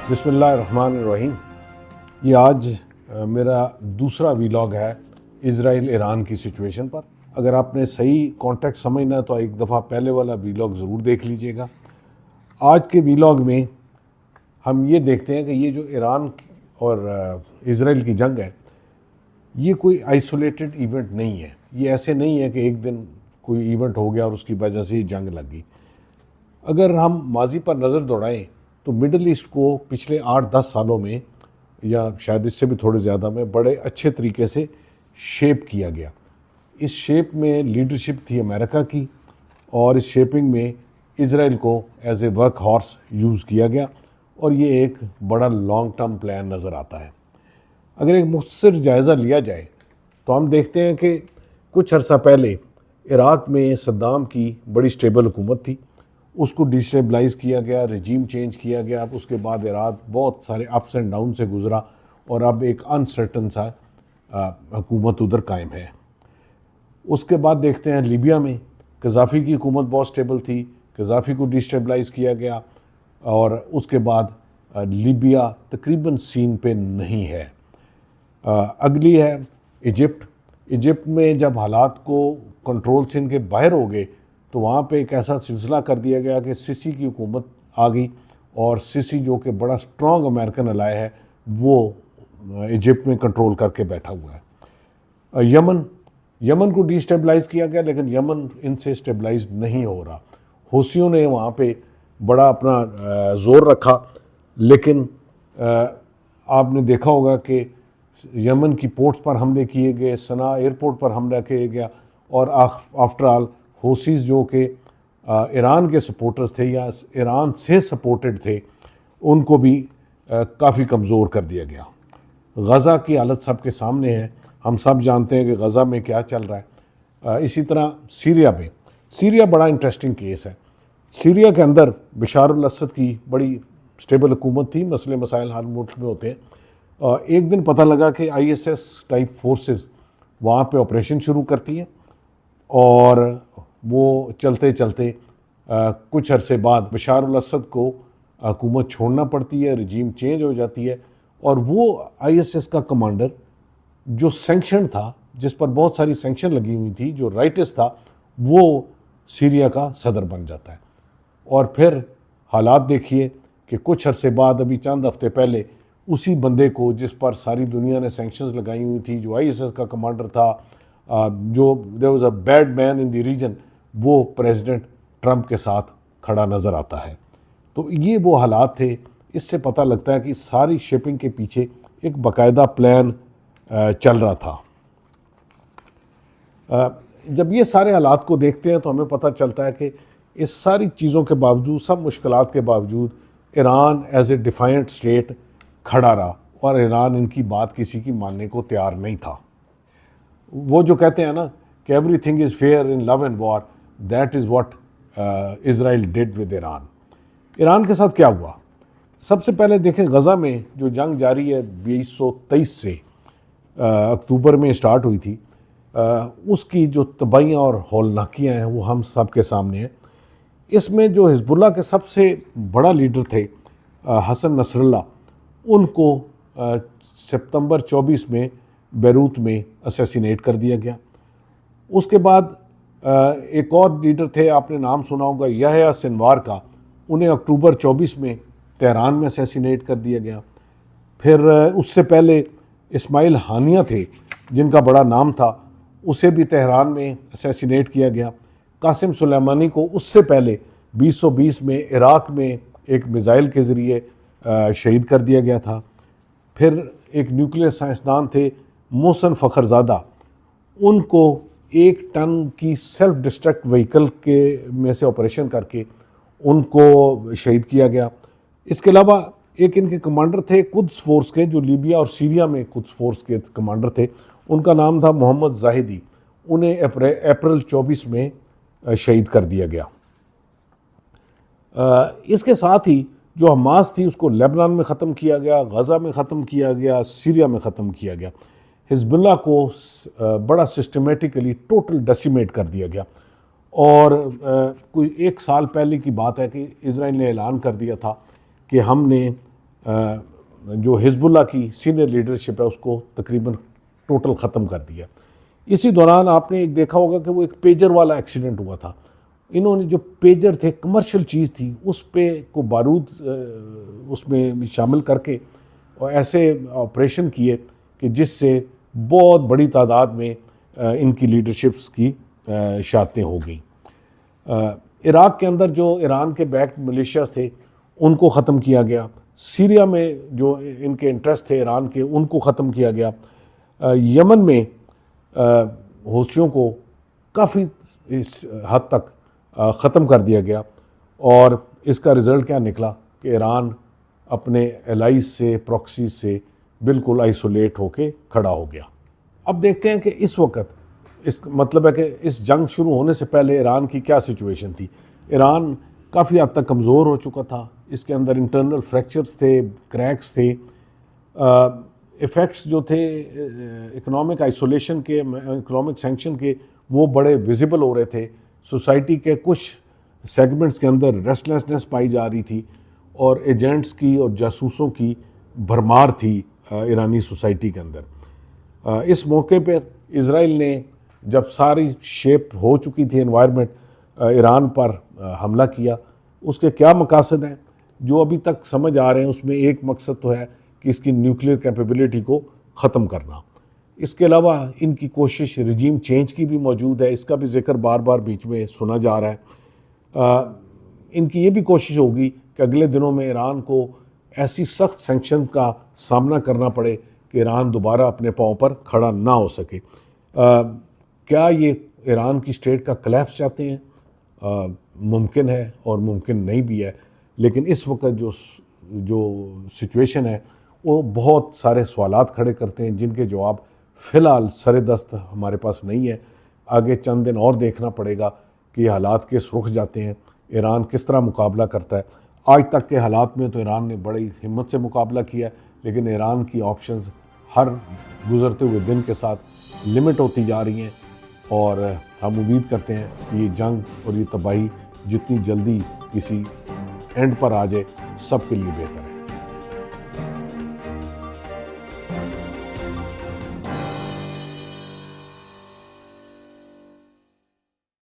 बिस्मिल्लाहिर्रहमानिर्रहीम। ये आज मेरा दूसरा वीलॉग है इज़राइल ईरान की सिचुएशन पर। अगर आपने सही कॉन्टेक्स्ट समझना है तो एक दफ़ा पहले वाला वीलॉग ज़रूर देख लीजिएगा। आज के वीलॉग में हम ये देखते हैं कि ये जो ईरान और इज़राइल की जंग है, ये कोई आइसोलेटेड इवेंट नहीं है। ये ऐसे नहीं है कि एक दिन कोई इवेंट हो गया और उसकी वजह से ही जंग लगी। अगर हम माजी पर नज़र दौड़ाएं तो मिडल ईस्ट को पिछले 8-10 सालों में, या शायद इससे भी थोड़े ज़्यादा में, बड़े अच्छे तरीके से शेप किया गया। इस शेप में लीडरशिप थी अमेरिका की, और इस शेपिंग में इज़राइल को as a work horse use किया गया, और ये एक बड़ा लॉन्ग टर्म प्लान नज़र आता है। अगर एक मुख्तसर जायज़ा लिया जाए तो हम देखते हैं कि कुछ अर्सा पहले इराक़ में सद्दाम की बड़ी स्टेबल हुकूमत थी, उसको डिस्टेबलाइज़ किया गया, रजीम चेंज किया गया। उसके बाद इराक़ बहुत सारे अप्स एंड डाउन से गुज़रा और अब एक अनसर्टन सा हुकूमत उधर कायम है। उसके बाद देखते हैं लीबिया में कज़ाफ़ी की हुकूमत बहुत स्टेबल थी, कज़ाफ़ी को डिस्टेबलाइज़ किया गया, और उसके बाद लीबिया तकरीबन सीन पे नहीं है। अगली है इजिप्ट। इजिप्ट में जब हालात को कंट्रोल से इनके बाहर हो गए तो वहाँ पे एक ऐसा सिलसिला कर दिया गया कि सिसी की हुकूमत आ गई, और सिसी जो कि बड़ा स्ट्रॉन्ग अमेरिकन अलाय है, वो इजिप्ट में कंट्रोल करके बैठा हुआ है। यमन को डिस्टेबलाइज़ किया गया, लेकिन यमन इनसे स्टेबलाइज नहीं हो रहा। हौसियों ने वहाँ पे बड़ा अपना ज़ोर रखा, लेकिन आपने देखा होगा कि यमन की पोर्ट्स पर हमले किए गए, सना एयरपोर्ट पर हमला किया गया, और आफ्टर ऑल हौसीज़ जो कि ईरान के सपोर्टर्स थे या ईरान से सपोर्टेड थे, उनको भी काफ़ी कमज़ोर कर दिया गया। गज़ा की हालत सबके सामने है, हम सब जानते हैं कि गज़ा में क्या चल रहा है। इसी तरह सीरिया बड़ा इंटरेस्टिंग केस है। सीरिया के अंदर बशार अल असद की बड़ी स्टेबल हुकूमत थी, मसले मसाइल हर मुल्क में होते हैं। एक दिन पता लगा कि ISS टाइप फोर्सेस वहाँ पे ऑपरेशन शुरू करती हैं, और वो चलते चलते कुछ अरसे बाद बशार अल असद को हुकूमत छोड़ना पड़ती है, रजीम चेंज हो जाती है, और वो ISS का कमांडर जो सैंक्शन था, जिस पर बहुत सारी सैंक्शन लगी हुई थी, जो राइटिस था, वो सीरिया का सदर बन जाता है। और फिर हालात देखिए कि कुछ अरसे बाद, अभी चंद हफ्ते पहले, उसी बंदे को जिस पर सारी दुनिया ने सैंक्शंस लगाई हुई थी, जो ISS का कमांडर था, जो there was a bad man in the region, वो प्रेसिडेंट ट्रंप के साथ खड़ा नज़र आता है। तो ये वो हालात थे। इससे पता लगता है कि सारी शेपिंग के पीछे एक बाकायदा प्लान चल रहा था। जब ये सारे हालात को देखते हैं तो हमें पता चलता है कि इस सारी चीज़ों के बावजूद, सब मुश्किलात के बावजूद, Iran as a defiant state खड़ा रहा, और ईरान इनकी बात किसी की मानने को तैयार नहीं था। वो जो कहते हैं ना कि everything is fair in love and war, that is what Israel did with Iran. Iran के साथ क्या हुआ? सबसे पहले देखें, गज़ा में जो जंग जारी है 2023 से अक्टूबर में स्टार्ट हुई थी, उसकी जो तबाहियाँ और हौलनाकियाँ हैं वो हम सब के सामने हैं। इसमें जो हिजबुल्लाह के सबसे बड़ा लीडर थे हसन नसरल्ला, उनको सितंबर 24 में बैरूत में असैसिनेट कर दिया गया। उसके बाद एक और लीडर थे, आपने नाम सुना होगा, यहया सिनवार का, उन्हें अक्टूबर 24 में तेहरान में असैसिनेट कर दिया गया। फिर उससे पहले इस्माइल हानिया थे, जिनका बड़ा नाम था, उसे भी तेहरान में असैसिनेट किया गया। कासिम सुलेमानी को उससे पहले 2020 में इराक़ में एक मिज़ाइल के ज़रिए शहीद कर दिया गया था। फिर एक न्यूक्लियर साइंसदान थे मोहसन फ़खरज़ादा, उनको 1 टन की सेल्फ डिस्ट्रक्ट व्हीकल के में से ऑपरेशन करके उनको शहीद किया गया। इसके अलावा एक इनके कमांडर थे कुद्स फोर्स के, जो लीबिया और सीरिया में कुद्स फोर्स के कमांडर थे, उनका नाम था मोहम्मद जाहिदी। उन्हें अप्रैल 24 में शहीद कर दिया गया। इसके साथ ही जो हमास थी उसको लेबनान में ख़त्म किया गया, गज़ा में ख़त्म किया गया, सीरिया में ख़त्म किया गया। हिजबुल्लाह को बड़ा सिस्टमेटिकली टोटल डेसिमेट कर दिया गया। और कोई 1 साल पहले की बात है कि इज़राइल ने ऐलान कर दिया था कि हमने जो हिजबुल्लाह की सीनियर लीडरशिप है उसको तकरीबन टोटल ख़त्म कर दिया। इसी दौरान आपने एक देखा होगा कि वो एक पेजर वाला एक्सीडेंट हुआ था। इन्होंने जो पेजर थे, कमर्शियल चीज़ थी, उस पे को बारूद उसमें शामिल करके और ऐसे ऑपरेशन किए कि जिससे बहुत बड़ी तादाद में इनकी लीडरशिप्स की शहादतें हो गई। इराक़ के अंदर जो ईरान के बैक्ड मिलिशियाज थे उनको ख़त्म किया गया। सीरिया में जो इनके इंटरेस्ट थे ईरान के, उनको ख़त्म किया गया। यमन में हौसियों को काफ़ी इस हद तक ख़त्म कर दिया गया और इसका रिज़ल्ट क्या निकला कि ईरान अपने एलाइज से, प्रॉक्सी से बिल्कुल आइसोलेट होके खड़ा हो गया। अब देखते हैं कि इस वक्त इस मतलब है कि इस जंग शुरू होने से पहले ईरान की क्या सिचुएशन थी। ईरान काफ़ी हद तक कमज़ोर हो चुका था, इसके अंदर इंटरनल फ्रैक्चर्स थे, क्रैक्स थे, इफ़ेक्ट्स जो थे इकोनॉमिक आइसोलेशन के, इकोनॉमिक सैंक्शन के, वो बड़े विजिबल हो रहे थे। सोसाइटी के कुछ सेगमेंट्स के अंदर रेस्टलेसनेस पाई जा रही थी और एजेंट्स की और जासूसों की भरमार थी ईरानी सोसाइटी के अंदर। इस मौके पर इज़राइल ने जब सारी शेप हो चुकी थी एनवायरनमेंट, ईरान पर हमला किया। उसके क्या मकासद हैं जो अभी तक समझ आ रहे हैं, उसमें एक मकसद तो है कि इसकी न्यूक्लियर कैपेबिलिटी को ख़त्म करना। इसके अलावा इनकी कोशिश रिजीम चेंज की भी मौजूद है, इसका भी जिक्र बार बार बीच में सुना जा रहा है। इनकी ये भी कोशिश होगी कि अगले दिनों में ईरान को ऐसी सख्त सैंक्शन का सामना करना पड़े कि ईरान दोबारा अपने पाँव पर खड़ा ना हो सके। क्या ये ईरान की स्टेट का कोलैप्स चाहते हैं? मुमकिन है और मुमकिन नहीं भी है, लेकिन इस वक्त जो सिचुएशन है वो बहुत सारे सवालात खड़े करते हैं जिनके जवाब फ़िलहाल सरेदस्त हमारे पास नहीं है। आगे चंद दिन और देखना पड़ेगा कि हालात किस रुख जाते हैं, ईरान किस तरह मुकाबला करता है। आज तक के हालात में तो ईरान ने बड़ी हिम्मत से मुकाबला किया, लेकिन ईरान की ऑप्शंस हर गुज़रते हुए दिन के साथ लिमिट होती जा रही हैं और हम उम्मीद करते हैं कि ये जंग और ये तबाही जितनी जल्दी किसी एंड पर आ जाए, सबके लिए बेहतर है।